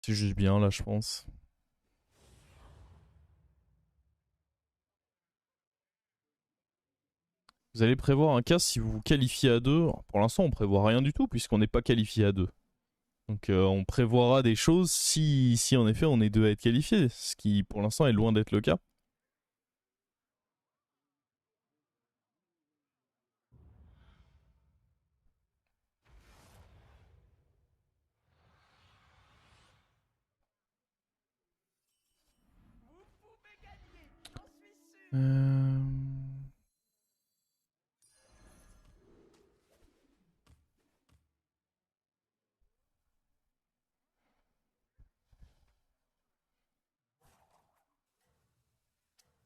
C'est juste bien là, je pense. Vous allez prévoir un cas si vous vous qualifiez à deux. Pour l'instant, on prévoit rien du tout puisqu'on n'est pas qualifié à deux. Donc on prévoira des choses si en effet on est deux à être qualifiés, ce qui pour l'instant est loin d'être le cas. Euh...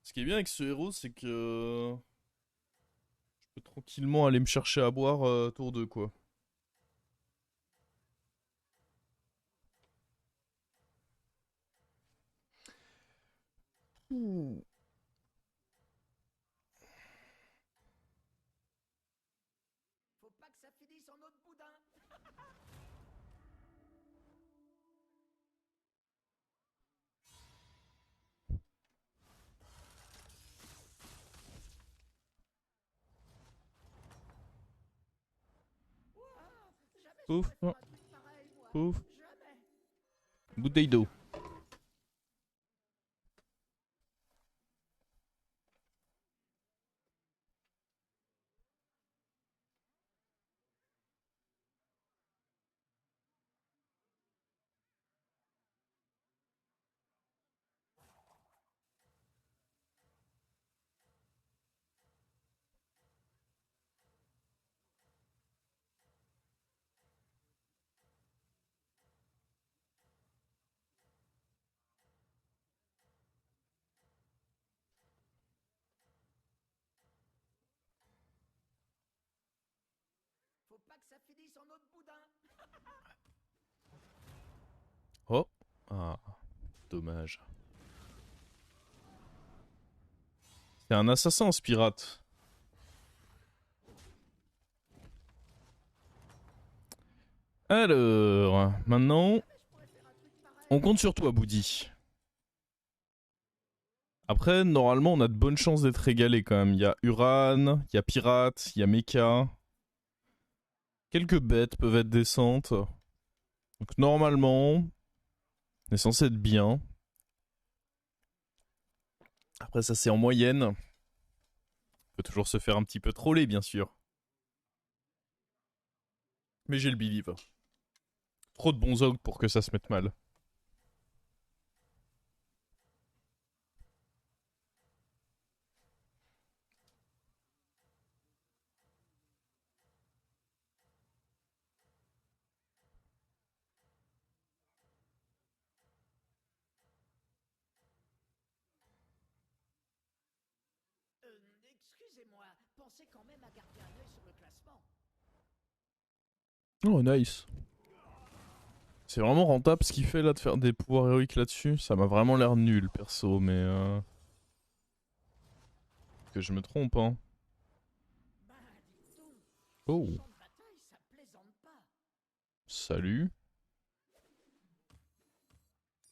Ce qui est bien avec ce héros, c'est que je peux tranquillement aller me chercher à boire tour 2 quoi. Ouh. Faut pas que ça finisse en autre boudin. Ouah, jamais je Pouf, pourrais faire un truc pareil, moi. pouf, Jamais. bouteille d'eau. Faut pas que ça finisse en autre boudin. Oh, ah, dommage. C'est un assassin ce pirate. Alors, maintenant, Jamais je pourrais faire un truc pareil. on compte sur toi, Boudi. Après, normalement, on a de bonnes chances d'être régalé quand même. Il y a Uran, il y a Pirate, il y a Mecha. Quelques bêtes peuvent être décentes. Donc normalement, on est censé être bien. Après, ça c'est en moyenne. On peut toujours se faire un petit peu troller, bien sûr. Mais j'ai le believe. Trop de bons ogres pour que ça se mette mal. Excusez-moi, pensez quand même à garder un œil sur le classement. Oh, nice. C'est vraiment rentable ce qu'il fait là de faire des pouvoirs héroïques là-dessus. Ça m'a vraiment l'air nul, perso, mais que je me trompe, hein. Bah, dites donc, ces Oh, champs de bataille, ça plaisante pas. salut.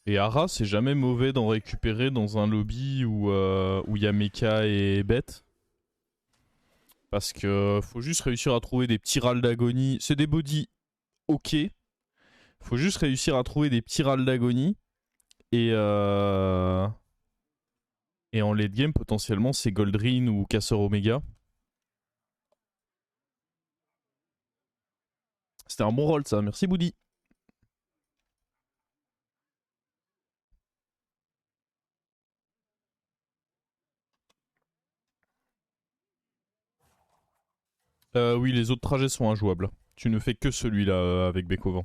Et Ara, c'est jamais mauvais d'en récupérer dans un lobby où il y a Mecha et Bête. Parce que faut juste réussir à trouver des petits râles d'agonie. C'est des bodies ok. Faut juste réussir à trouver des petits râles d'agonie. Et, et en late game, potentiellement, c'est Goldrin ou Casseur Omega. C'était un bon rôle, ça. Merci, Boudi. Oui, les autres trajets sont injouables. Tu ne fais que celui-là avec Bekovan.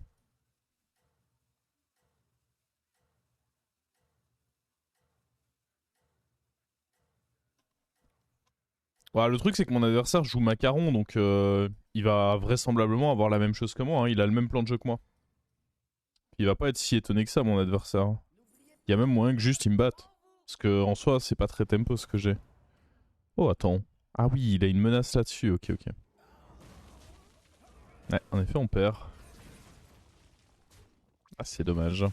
Ouais, le truc, c'est que mon adversaire joue Macaron, donc il va vraisemblablement avoir la même chose que moi. Hein. Il a le même plan de jeu que moi. Il va pas être si étonné que ça, mon adversaire. N'oubliez Il y a pas même de moyen que garder juste il un me œil batte. devant vous. Parce que en soi, c'est pas très tempo ce que j'ai. Oh, attends. Ah oui, il a une menace là-dessus. Ok, ok. Ouais, en effet, on perd. Ah, c'est dommage.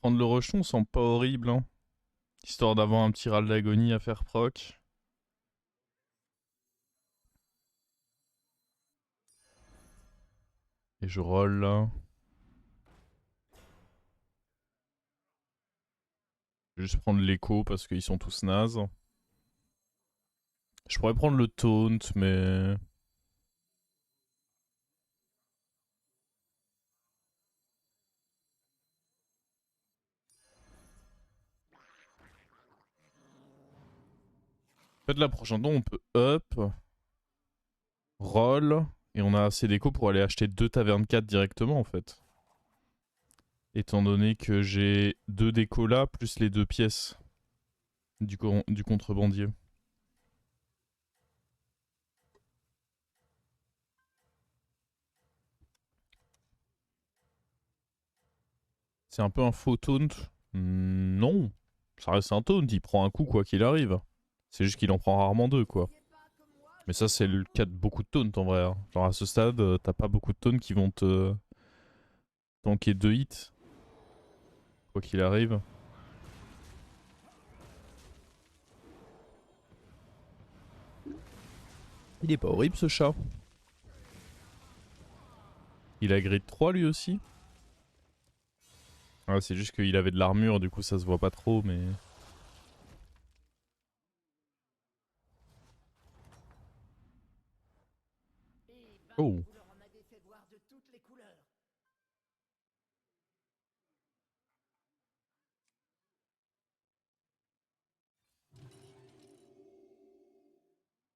Prendre le rejeton semble pas horrible, hein. Histoire d'avoir un petit râle d'agonie à faire proc. Et je roll là. Je vais juste prendre l'écho parce qu'ils sont tous nazes. Je pourrais prendre le taunt, mais... En fait, la prochaine tour, on peut up, roll, et on a assez d'écho pour aller acheter 2 tavernes 4 directement, en fait. Étant donné que j'ai 2 décos là, plus les 2 pièces du contrebandier. C'est un peu un faux taunt. Non, ça reste un taunt, il prend un coup quoi qu'il arrive. C'est juste qu'il en prend rarement 2 quoi. Mais ça c'est le cas de beaucoup de taunts en vrai, hein. Genre à ce stade, t'as pas beaucoup de taunts qui vont te tanker 2 hits. Quoi qu'il arrive. Il est pas horrible ce chat. Il a grid 3 lui aussi. Ah, c'est juste qu'il avait de l'armure, du coup ça se voit pas trop, mais... Oh. Vous leur en avez fait voir de toutes les couleurs.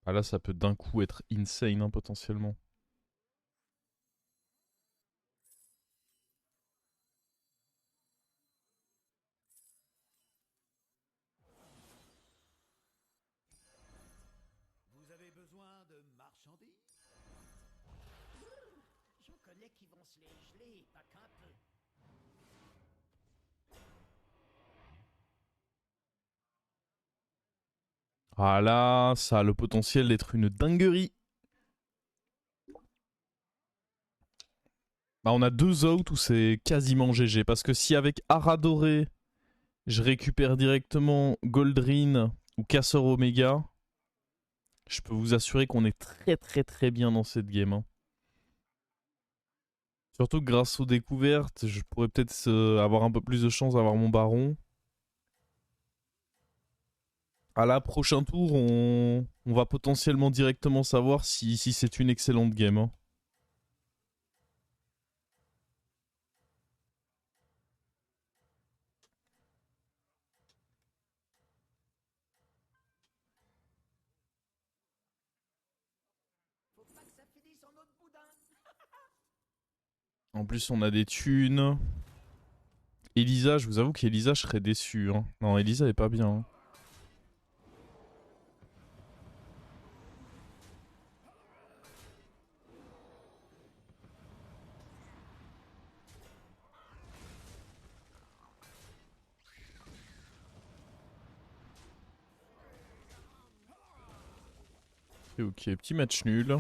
Ah là ça peut d'un coup être insane hein, potentiellement. Vous avez besoin de marchandises? J'en connais qui vont se les geler, pas qu'un peu. Ah là, ça a le potentiel d'être une dinguerie. Bah on a 2 out où c'est quasiment GG. Parce que si avec Aradoré, je récupère directement Goldrin ou Casseur Omega, je peux vous assurer qu'on est très très très bien dans cette game, hein. Surtout que grâce aux découvertes, je pourrais peut-être avoir un peu plus de chance d'avoir mon baron. À la prochain tour, on va potentiellement directement savoir si c'est une excellente game, hein. Faut pas que ça finisse en autre boudin. En plus, on a des thunes. Elisa, je vous avoue qu'Elisa, je serais déçu, hein. Non, Elisa est pas bien, hein. Ok, petit match nul.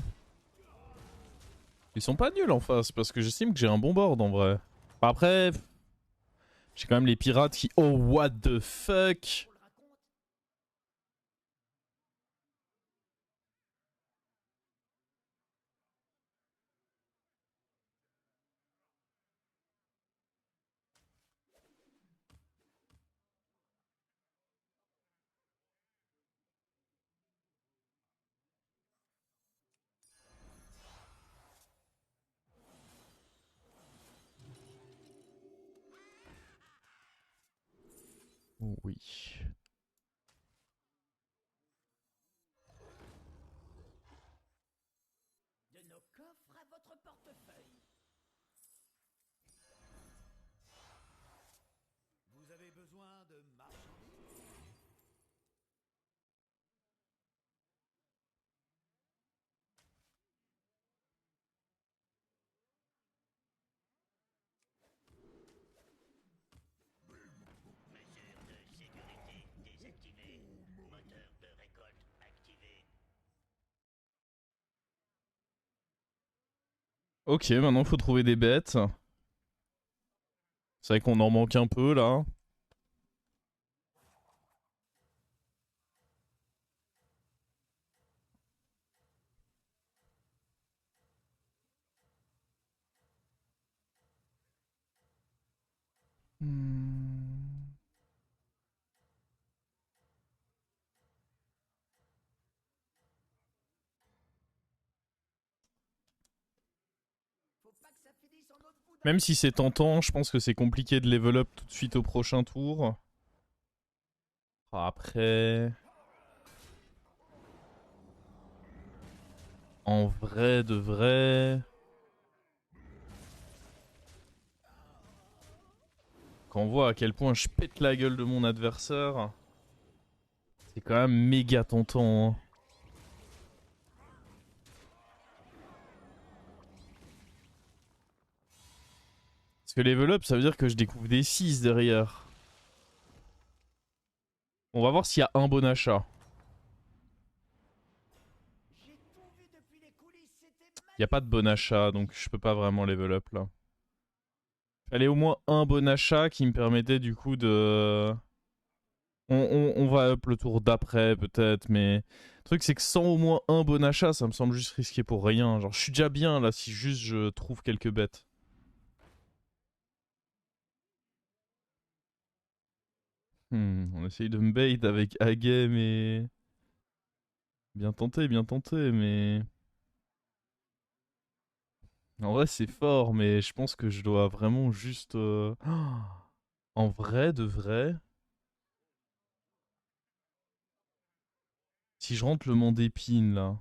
Ils sont pas nuls en face parce que j'estime que j'ai un bon board en vrai. Enfin, après, j'ai quand même les pirates qui... Oh, what the fuck? On le raconte. Oh, oui. De nos coffres à votre portefeuille. Vous avez besoin de marchandises? Ok, maintenant faut trouver des bêtes. C'est vrai qu'on en manque un peu là. Hmm. Faut pas que ça finisse en autre boudin. Même si c'est tentant, je pense que c'est compliqué de level up tout de suite au prochain tour. Après, en vrai de vrai, quand on voit à quel point je pète la gueule de mon adversaire, c'est quand même méga tentant, hein. Parce que level up, ça veut dire que je découvre des 6 derrière. On va voir s'il y a un bon achat. J'ai tout vu depuis les coulisses, c'était Il n'y a pas de bon achat, donc je peux pas vraiment level up là. Fallait au moins un bon achat qui me permettait du coup de... On va up le tour d'après peut-être, mais le truc c'est que sans au moins un bon achat, ça me semble juste risqué pour rien. Genre je suis déjà bien là si juste je trouve quelques bêtes. On essaye de me bait avec Agay, mais... bien tenté, mais... En vrai c'est fort, mais je pense que je dois vraiment juste... En vrai, de vrai... Si je rentre le monde d'épines là...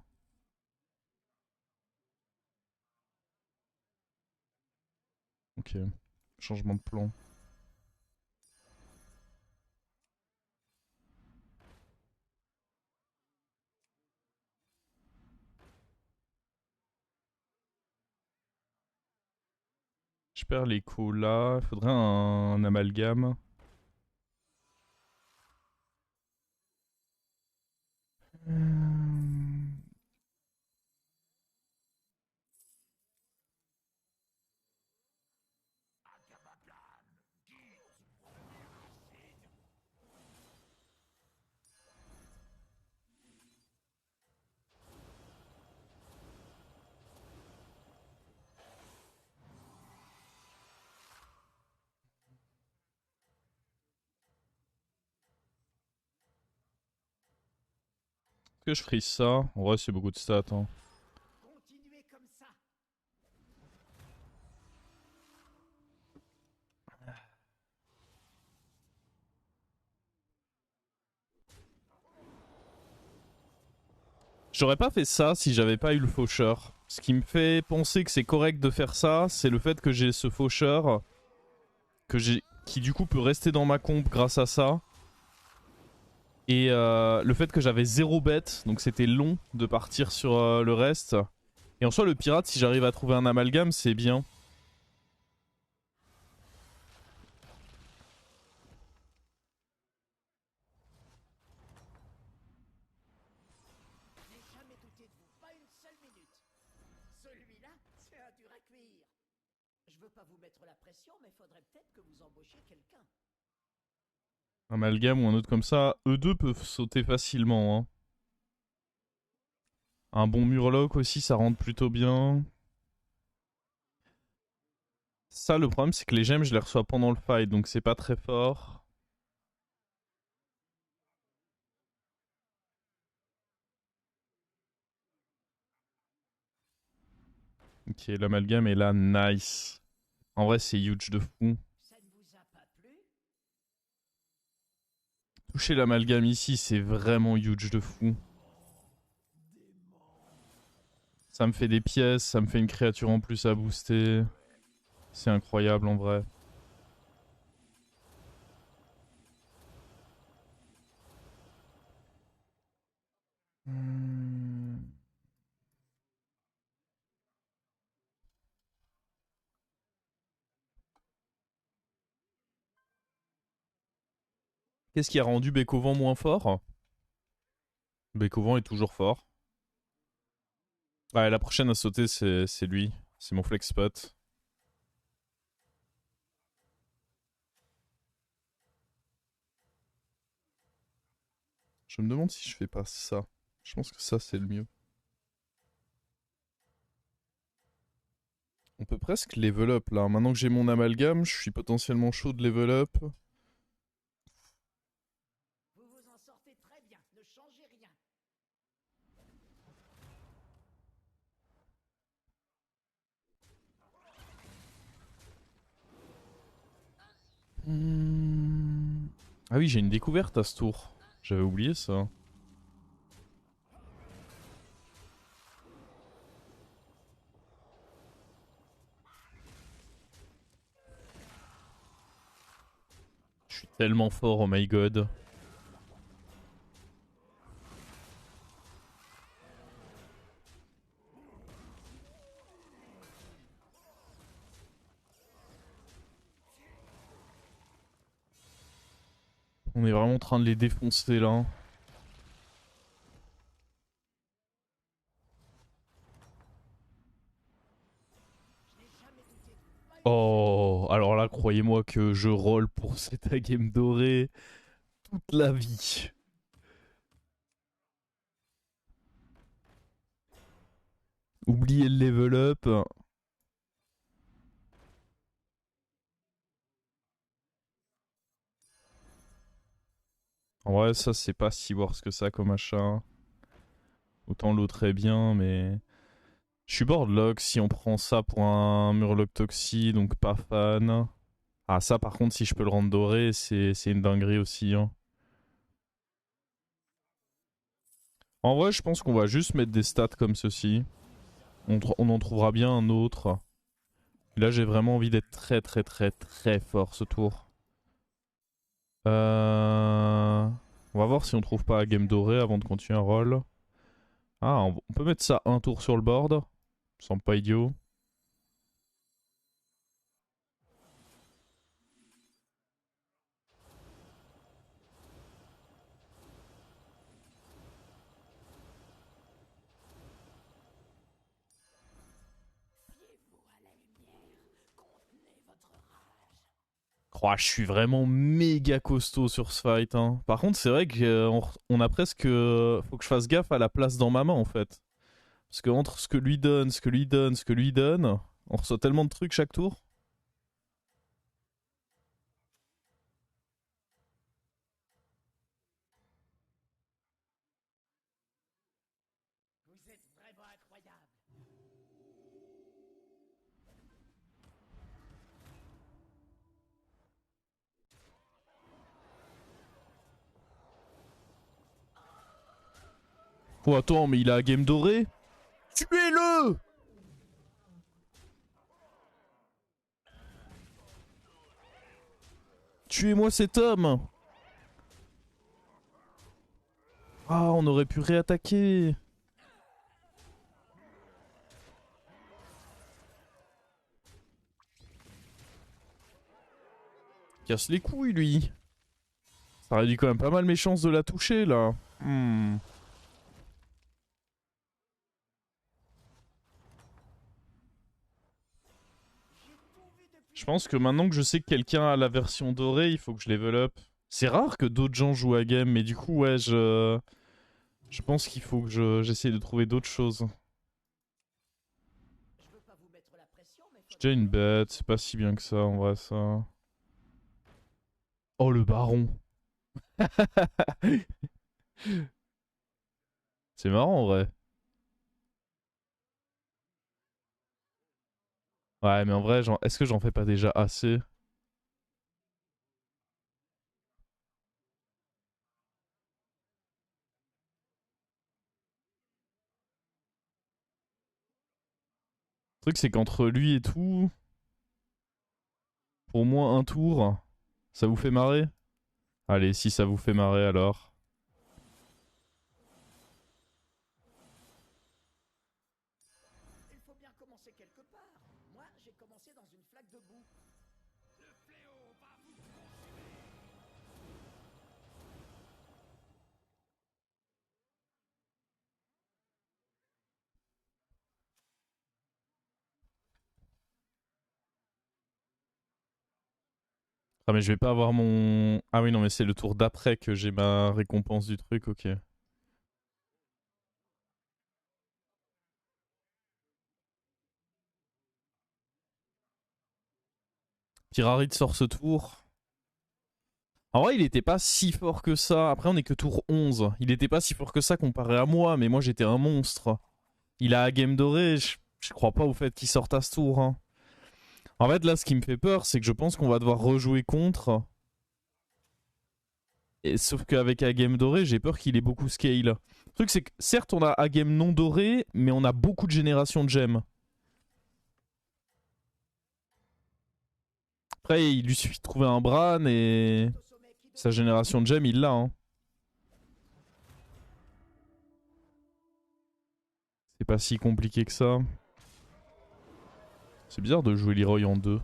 Ok, changement de plan. Je perds l'écho là, il faudrait un amalgame. Hmm. Est-ce que je frise ça? En vrai, c'est beaucoup de stats, hein. continuez comme ça. J'aurais pas fait ça si j'avais pas eu le faucheur. Ce qui me fait penser que c'est correct de faire ça, c'est le fait que j'ai ce faucheur qui du coup peut rester dans ma comp grâce à ça. Et le fait que j'avais 0 bête, donc c'était long de partir sur le reste. Et en soi, le pirate, si j'arrive à trouver un amalgame, c'est bien. J'ai jamais douté de vous, pas une seule minute. Celui-là, c'est un dur à cuire. Je veux pas vous mettre la pression, mais faudrait peut-être que vous embauchiez quelqu'un. Amalgame ou un autre comme ça, eux deux peuvent sauter facilement, hein. Un bon murloc aussi, ça rentre plutôt bien. Ça, le problème, c'est que les gemmes, je les reçois pendant le fight, donc c'est pas très fort. Ok, l'amalgame est là, nice. En vrai, c'est huge de fou. Ça ne vous a pas plu? Toucher l'amalgame ici, c'est vraiment huge de fou. Ça me fait des pièces, ça me fait une créature en plus à booster. C'est incroyable en vrai. Hmm. Qu'est-ce qui a rendu Bécovan moins fort? Bécovan est toujours fort. Ouais, la prochaine à sauter, c'est lui. C'est mon flex spot. Je me demande si je fais pas ça. Je pense que ça, c'est le mieux. On peut presque level up là. Maintenant que j'ai mon amalgame, je suis potentiellement chaud de level up. Vous vous en sortez très bien, ne changez rien. Ah oui, j'ai une découverte à ce tour. J'avais oublié ça. Je suis tellement fort, oh my god. On est vraiment en train de les défoncer là. Oh, alors là, croyez-moi que je roll pour cette game dorée toute la vie. Oubliez le level up. En vrai, ça, c'est pas si worse que ça comme achat. Autant l'autre est bien, mais... Je suis boardlock si on prend ça pour un Murloc Toxie, donc pas fan. Ah, ça, par contre, si je peux le rendre doré, c'est une dinguerie aussi. Hein. En vrai, je pense qu'on va juste mettre des stats comme ceci. On en trouvera bien un autre. Là, j'ai vraiment envie d'être très très très très fort ce tour. On va voir si on trouve pas un game doré avant de continuer un roll. Ah, on peut mettre ça un tour sur le board. Ça semble pas idiot. Oh, je suis vraiment méga costaud sur ce fight. Hein. Par contre, c'est vrai qu'on on a presque... faut que je fasse gaffe à la place dans ma main en fait. Parce que entre ce que lui donne, ce que lui donne, ce que lui donne, on reçoit tellement de trucs chaque tour. Vous êtes vraiment incroyable. Oh attends, mais il a un game doré. Tuez-le! Tuez-moi cet homme! Ah, on aurait pu réattaquer. Casse les couilles, lui. Ça réduit quand même pas mal mes chances de la toucher, là. Je pense que maintenant que je sais que quelqu'un a la version dorée, il faut que je level up. C'est rare que d'autres gens jouent à game, mais du coup, ouais, je pense qu'il faut que j'essaye de trouver d'autres choses. Je veux pas vous mettre la pression, mais J'ai déjà une bête, c'est pas si bien que ça, en vrai, ça. Oh, le baron. C'est marrant, en vrai. Ouais, mais en vrai, est-ce que j'en fais pas déjà assez? Le truc, c'est qu'entre lui et tout, pour au moins un tour, ça vous fait marrer? Allez, si ça vous fait marrer, alors. il faut bien commencer quelque part. Moi, j'ai commencé dans une flaque de boue. Le fléau va vous consumer. Ah mais je vais pas avoir mon... Ah oui non mais c'est le tour d'après que j'ai ma récompense du truc, ok. Pyrarite sort ce tour. En vrai il était pas si fort que ça, après on est que tour 11. Il était pas si fort que ça comparé à moi, mais moi j'étais un monstre. Il a game doré, je crois pas au fait qu'il sorte à ce tour. Hein. En fait là ce qui me fait peur c'est que je pense qu'on va devoir rejouer contre. Et, sauf qu'avec Agame doré, j'ai peur qu'il ait beaucoup scale. Le truc, c'est que certes, on a Agame non doré, mais on a beaucoup de générations de gemmes. Après, il lui suffit de trouver un Bran et sa génération de gemmes, il l'a. Hein. C'est pas si compliqué que ça. C'est bizarre de jouer Leroy en deux.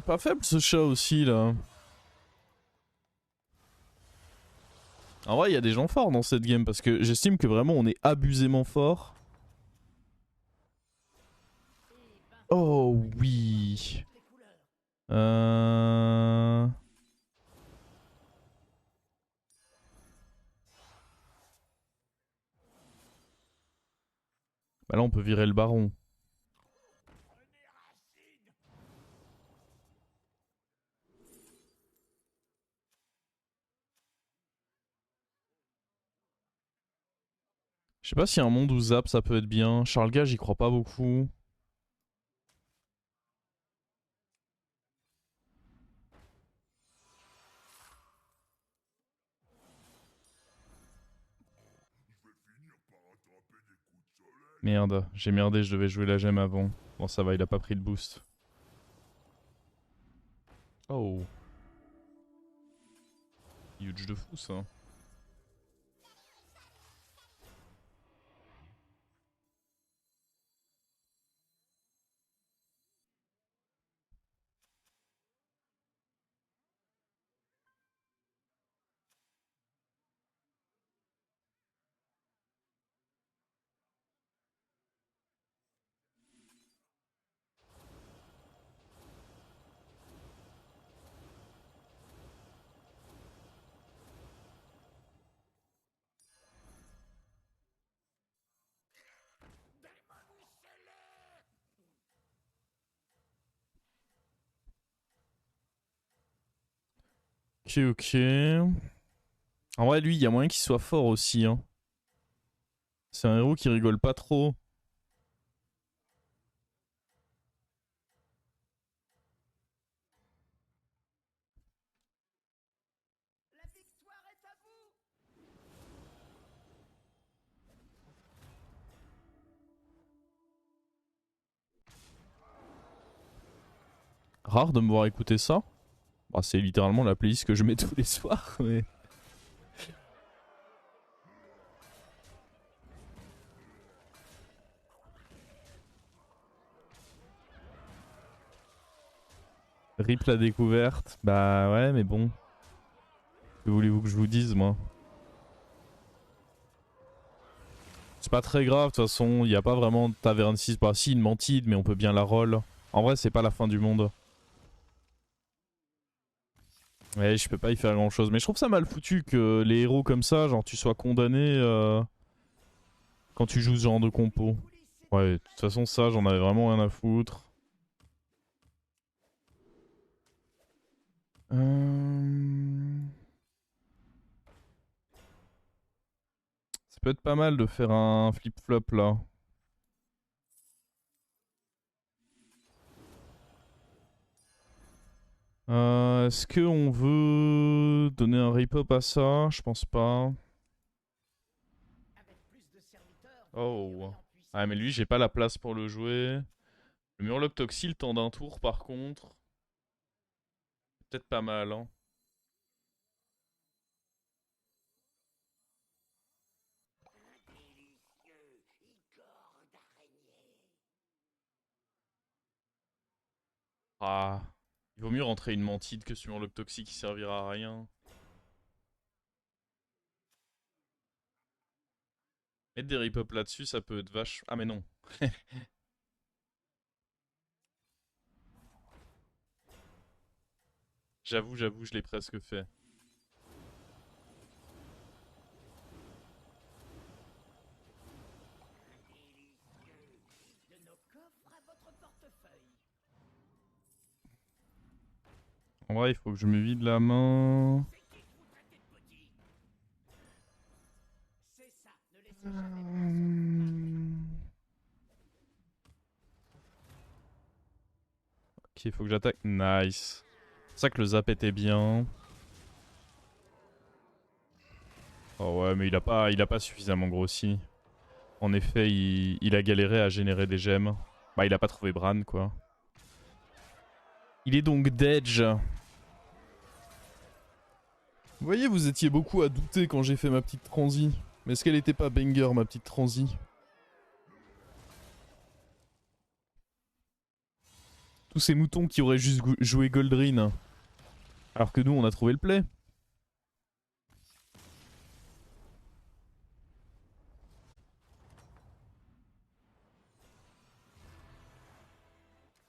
Pas faible ce chat aussi là. En vrai, il y a des gens forts dans cette game parce que j'estime que vraiment on est abusément fort. Oh oui. Euh... Bah là, on peut virer le baron. Je sais pas si un monde où Zap ça peut être bien. Charles Gage, j'y crois pas beaucoup. Merde, j'ai merdé, je devais jouer la gemme avant. Bon, ça va, il a pas pris de boost. Oh. Huge de fou ça. Ok, ok. En vrai, lui, il y a moyen qu'il soit fort aussi. Hein. C'est un héros qui rigole pas trop. La victoire est à vous. Rare de me voir écouter ça. Bah, c'est littéralement la playlist que je mets tous les soirs, mais... Rip la découverte. Bah ouais, mais bon. Que voulez-vous que je vous dise, moi? C'est pas très grave, de toute façon, il n'y a pas vraiment de taverne 6. Bah si, une mentide, mais on peut bien la roll. En vrai, c'est pas la fin du monde. Ouais, je peux pas y faire grand chose. Mais je trouve ça mal foutu que les héros comme ça, genre, tu sois condamné quand tu joues ce genre de compo. Ouais, de toute façon, ça, j'en avais vraiment rien à foutre. Ça peut être pas mal de faire un flip-flop là. Est-ce qu'on veut donner un rip-up à ça? Je pense pas. Avec plus de serviteurs, vous Oh. gagnerez en Ah, mais lui, puissance. j'ai pas la place pour le jouer. Le Murloc Toxie, le temps d'un tour, par contre. Peut-être pas mal, hein. Ah, il vaut mieux rentrer une mantide que sur l'Octoxie qui servira à rien. Mettre des ripop là-dessus, ça peut être vache. Ah mais non. J'avoue, je l'ai presque fait. De nos coffres à votre portefeuille. En vrai, il faut que je me vide la main. C'est qui que vous traitez de petit? C'est ça, ne laissez jamais personne. Ok, il faut que j'attaque. Nice. C'est ça que le zap était bien. Oh ouais, mais il a pas suffisamment grossi. En effet, il a galéré à générer des gemmes. Bah, il a pas trouvé Bran, quoi. Il est donc Dedge. Vous voyez, vous étiez beaucoup à douter quand j'ai fait ma petite transi. Mais est-ce qu'elle était pas banger, ma petite transi? Tous ces moutons qui auraient juste joué Goldrin. Alors que nous, on a trouvé le play.